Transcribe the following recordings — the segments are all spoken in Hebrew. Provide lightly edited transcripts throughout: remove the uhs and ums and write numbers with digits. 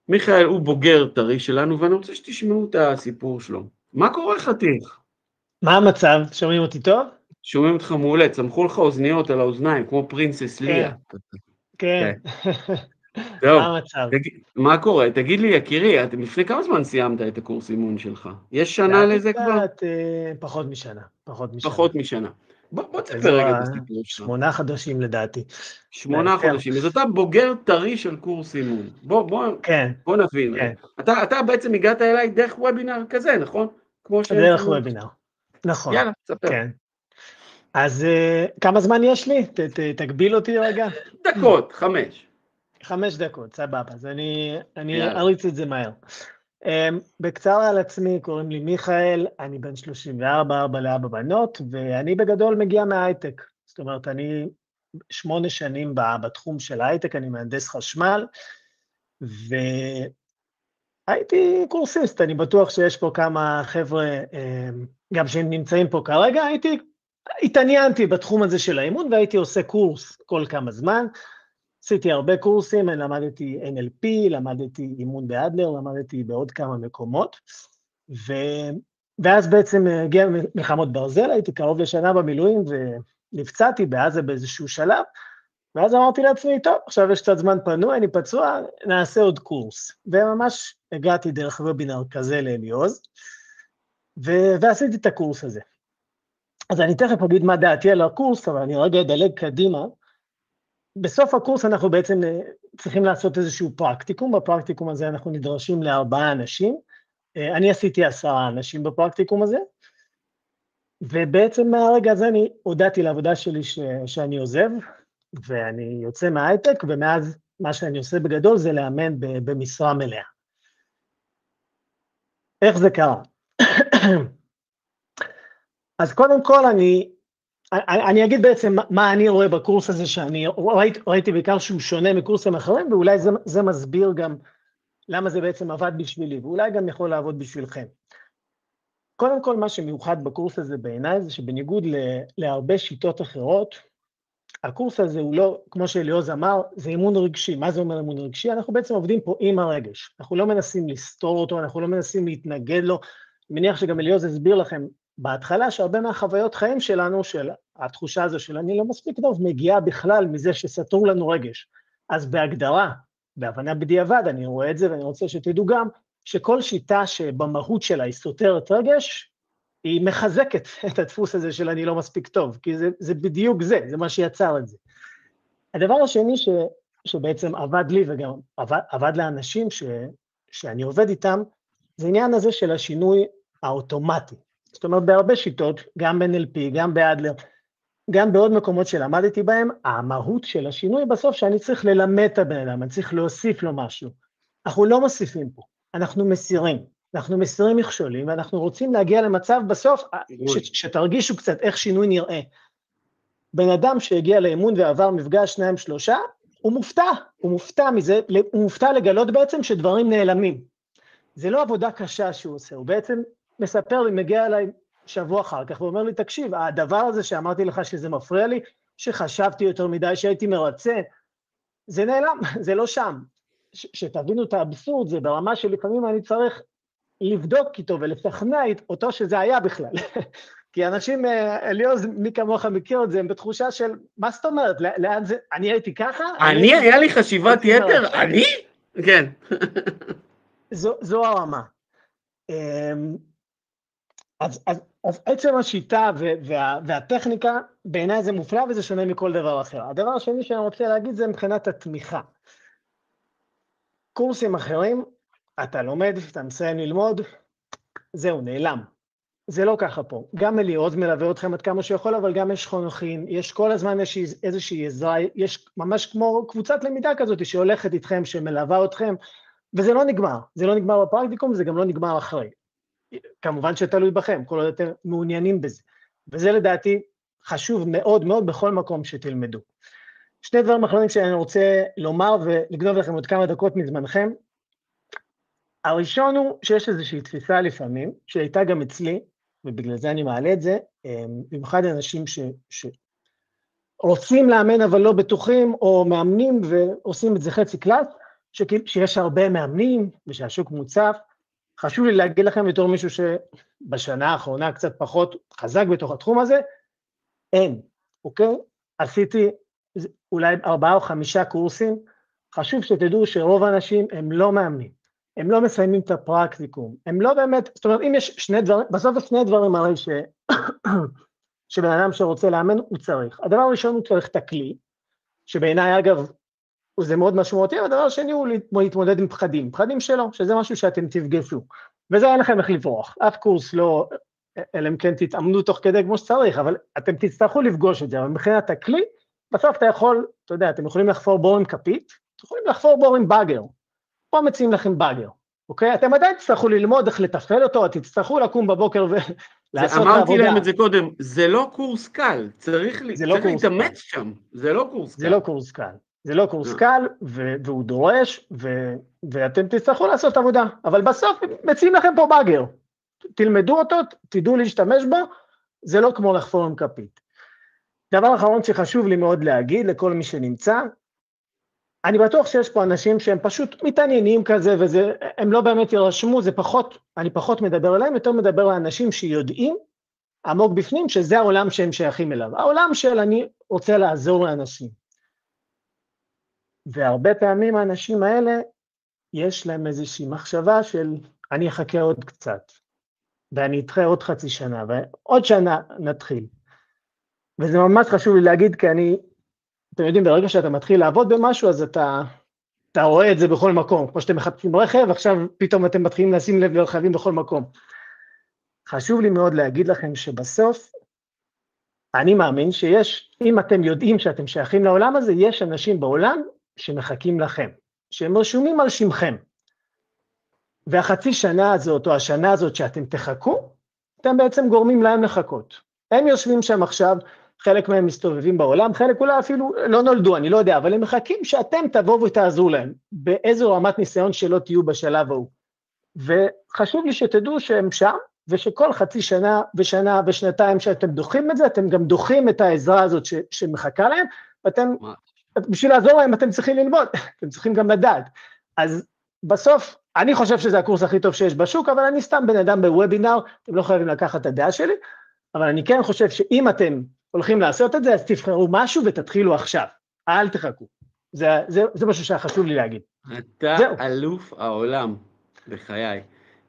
מיכאל הוא בוגר טרי שלנו, ואני רוצה שתשמעו את הסיפור שלו. מה קורה חתיך? מה המצב? שומעים אותי טוב? שומעים אותך מעולה, צמחו לך אוזניות על האוזניים, כמו פרינסס כן, ליה. כן. טוב, מה המצב? מה קורה? תגיד לי, יקירי, לפני כמה זמן סיימת את הקורס אימון שלך? יש שנה לדעתי לזה כבר? קצת פחות משנה, פחות משנה. פחות משנה. בוא תספר אזור רגע את הסיפור שלך. 8 חודשים לדעתי. 8 חודשים, אז אתה בוגר טרי של קורס אימון. כן, בוא נבין. כן, אתה בעצם הגעת אליי דרך וובינר כזה, נכון? כמו דרך וובינר. נכון, יאללה, תספר. כן. אז כמה זמן יש לי? תגביל אותי רגע. דקות, 5. 5 דקות, סבבה. אז אני יאללה. אריץ את זה מהר. בקצרה על עצמי, קוראים לי מיכאל, אני בן 34, 4 לאבא בנות, ואני בגדול מגיע מההייטק. זאת אומרת, אני 8 שנים בתחום של ההייטק, אני מהנדס חשמל, והייתי קורסיסט, אני בטוח שיש פה כמה חבר'ה, גם שהם נמצאים פה כרגע, התעניינתי בתחום הזה של האימון, והייתי עושה קורס כל כמה זמן, עשיתי הרבה קורסים, למדתי NLP, למדתי אימון באדלר, למדתי בעוד כמה מקומות, ואז בעצם הגיע מלחמות ברזל, הייתי קרוב לשנה במילואים, ונפצעתי בעזה באיזשהו שלב, ואז אמרתי לעצמי, טוב, עכשיו יש קצת זמן פנוי, אני פצוע, נעשה עוד קורס. וממש הגעתי דרך וובינר כזה לאליעוז, ועשיתי את הקורס הזה. אז אני תכף אגיד מה דעתי על הקורס, אבל אני רגע אדלג קדימה, בסוף הקורס אנחנו בעצם צריכים לעשות איזשהו פרקטיקום, בפרקטיקום הזה אנחנו נדרשים ל4 אנשים, אני עשיתי 10 אנשים בפרקטיקום הזה, ובעצם מהרגע הזה אני הודעתי לעבודה שלי שאני עוזב, ואני יוצא מההייטק, ומאז מה שאני עושה בגדול זה לאמן במשרה מלאה. איך זה קרה? אז קודם כל אני אגיד בעצם מה אני רואה בקורס הזה, שאני ראיתי בעיקר שהוא שונה מקורסים אחרים, ואולי זה מסביר גם למה זה בעצם עבד בשבילי, ואולי גם יכול לעבוד בשבילכם. קודם כל, מה שמיוחד בקורס הזה בעיניי, זה שבניגוד להרבה שיטות אחרות, הקורס הזה הוא לא, כמו שאליעוז אמר, זה אימון רגשי. מה זה אומר אימון רגשי? אנחנו בעצם עובדים פה עם הרגש. אנחנו לא מנסים לסתור אותו, אנחנו לא מנסים להתנגד לו. אני מניח שגם אליעוז הסביר לכם בהתחלה, שהרבה מהחוויות חיים שלנו, של התחושה הזו של אני לא מספיק טוב, מגיעה בכלל מזה שסתור לנו רגש. אז בהגדרה, בהבנה בדיעבד, אני רואה את זה ואני רוצה שתדעו גם, שכל שיטה שבמהות שלה היא סותרת רגש, היא מחזקת את הדפוס הזה של אני לא מספיק טוב, כי זה בדיוק זה מה שיצר את זה. הדבר השני שבעצם עבד לי וגם עבד לאנשים שאני עובד איתם, זה עניין הזה של השינוי האוטומטי. זאת אומרת, בהרבה שיטות, גם ב-NLP, גם באדלר, גם בעוד מקומות שלמדתי בהם, המהות של השינוי בסוף שאני צריך ללמד את הבן אדם, אני צריך להוסיף לו משהו. אנחנו לא מוסיפים פה, אנחנו מסירים מכשולים, ואנחנו רוצים להגיע למצב בסוף, שתרגישו קצת איך שינוי נראה. בן אדם שהגיע לאימון ועבר מפגש 2-3, הוא מופתע מזה, הוא מופתע לגלות בעצם שדברים נעלמים. זה לא עבודה קשה שהוא עושה, הוא בעצם מספר לי, מגיע אליי שבוע אחר כך, ואומר לי, תקשיב, הדבר הזה שאמרתי לך שזה מפריע לי, שחשבתי יותר מדי, שהייתי מרצה, זה נעלם, זה לא שם. שתבינו את האבסורד, זה ברמה שלפעמים אני צריך לבדוק איתו ולשכנע אותו שזה היה בכלל. כי אנשים, אליעוז, מי כמוך מכיר את זה, הם בתחושה של, מה זאת אומרת, לאן זה, אני הייתי ככה? היה לי חשיבת יתר? אני? כן. זו הרמה. אז עצם השיטה והטכניקה, בעיניי זה מופלא וזה שונה מכל דבר אחר. הדבר השני שאני רוצה להגיד זה מבחינת התמיכה. קורסים אחרים, אתה לומד, אתה מסיים ללמוד, זהו, נעלם. זה לא ככה פה. גם אליעוז מלווה אתכם עד כמה שיכול, אבל גם יש חונכים, יש כל הזמן איזושהי עזרה, יש ממש כמו קבוצת למידה כזאת שהולכת איתכם, שמלווה אתכם, וזה לא נגמר. זה לא נגמר בפרקטיקום, זה גם לא נגמר אחרי. כמובן שתלוי בכם, כל עוד אתם מעוניינים בזה. וזה לדעתי חשוב מאוד מאוד בכל מקום שתלמדו. שני דברים אחרונים שאני רוצה לומר ולגנוב לכם עוד כמה דקות מזמנכם. הראשון הוא שיש איזושהי תפיסה לפעמים, שהייתה גם אצלי, ובגלל זה אני מעלה את זה, במיוחד אנשים שרוצים לאמן אבל לא בטוחים, או מאמנים ועושים את זה חצי קלאס, שיש הרבה מאמנים ושהשוק מוצף. חשוב לי להגיד לכם בתור מישהו שבשנה האחרונה קצת פחות חזק בתוך התחום הזה, אין, אוקיי? עשיתי אולי 4 או 5 קורסים, חשוב שתדעו שרוב האנשים הם לא מאמנים, הם לא מסיימים את הפרקטיקום, הם לא באמת, זאת אומרת, אם יש שני דברים, בסוף יש שני דברים הרי שבן אדם שרוצה לאמן הוא צריך. הדבר הראשון הוא צריך את הכלי, שבעיניי אגב, זה מאוד משמעותי, אבל הדבר השני הוא להתמודד עם פחדים שלו, שזה משהו שאתם תפגשו, וזה אין לכם איך לברוח, אף קורס לא, אלא אם כן תתאמנו תוך כדי כמו שצריך, אבל אתם תצטרכו לפגוש את זה, אבל מבחינת הכלי, בסוף אתה יכול, אתה יודע, אתם יכולים לחפור בור עם כפית, אתם יכולים לחפור בור עם באגר, פה מציעים לכם באגר, אוקיי? אתם עדיין תצטרכו ללמוד איך לתפעל אותו, תצטרכו לקום בבוקר ולעשות העבודה. אמרתי להם את זה קודם, זה לא קורס קל, צריך להתאמץ שם, זה לא קורס קל. זה לא קורס קל. זה לא קורס קל, והוא דורש, ואתם תצטרכו לעשות עבודה, אבל בסוף מציעים לכם פה באגר, תלמדו אותו, תדעו להשתמש בו, זה לא כמו לחפור עם כפית. דבר אחרון שחשוב לי מאוד להגיד לכל מי שנמצא, אני בטוח שיש פה אנשים שהם פשוט מתעניינים כזה, והם לא באמת ירשמו, זה פחות, אני פחות מדבר עליהם, יותר מדבר לאנשים שיודעים, עמוק בפנים, שזה העולם שהם שייכים אליו, העולם של אני רוצה לעזור לאנשים. והרבה פעמים האנשים האלה, יש להם איזושהי מחשבה של, אני אחכה עוד קצת, ואני אתחה עוד חצי שנה, ועוד שנה נתחיל. וזה ממש חשוב לי להגיד, כי אתם יודעים, ברגע שאתה מתחיל לעבוד במשהו, אז אתה רואה את זה בכל מקום, כמו שאתם מחפשים רכב, עכשיו פתאום אתם מתחילים לשים לב לרכבים בכל מקום. חשוב לי מאוד להגיד לכם שבסוף, אני מאמין שיש, אם אתם יודעים שאתם שייכים לעולם הזה, יש אנשים בעולם שמחכים לכם, שהם רשומים על שמכם. והחצי שנה הזאת, או השנה הזאת שאתם תחכו, אתם בעצם גורמים להם לחכות. הם יושבים שם עכשיו, חלק מהם מסתובבים בעולם, חלק אולי אפילו לא נולדו, אני לא יודע, אבל הם מחכים שאתם תבואו ותעזרו להם, באיזו רמת ניסיון שלא תהיו בשלב ההוא. וחשוב לי שתדעו שהם שם, ושכל חצי שנה ושנה ושנתיים שאתם דוחים את זה, אתם גם דוחים את העזרה הזאת שמחכה להם, ואתם, בשביל לעזור להם אתם צריכים ללמוד, אתם צריכים גם לדעת. אז בסוף, אני חושב שזה הקורס הכי טוב שיש בשוק, אבל אני סתם בן אדם בוובינר, אתם לא חייבים לקחת את הדעה שלי, אבל אני כן חושב שאם אתם הולכים לעשות את זה, אז תבחרו משהו ותתחילו עכשיו, אל תחכו. זה משהו שחשוב לי להגיד. אתה אלוף העולם בחיי.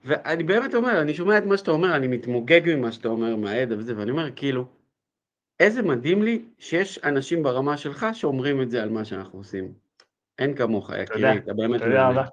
ואני באמת אומר, אני שומע את מה שאתה אומר, אני מתמוגג ממה שאתה אומר מהידע וזה, ואני אומר כאילו, איזה מדהים לי שיש אנשים ברמה שלך שאומרים את זה על מה שאנחנו עושים. אין כמוך, יקירי, אתה באמת... תודה רבה.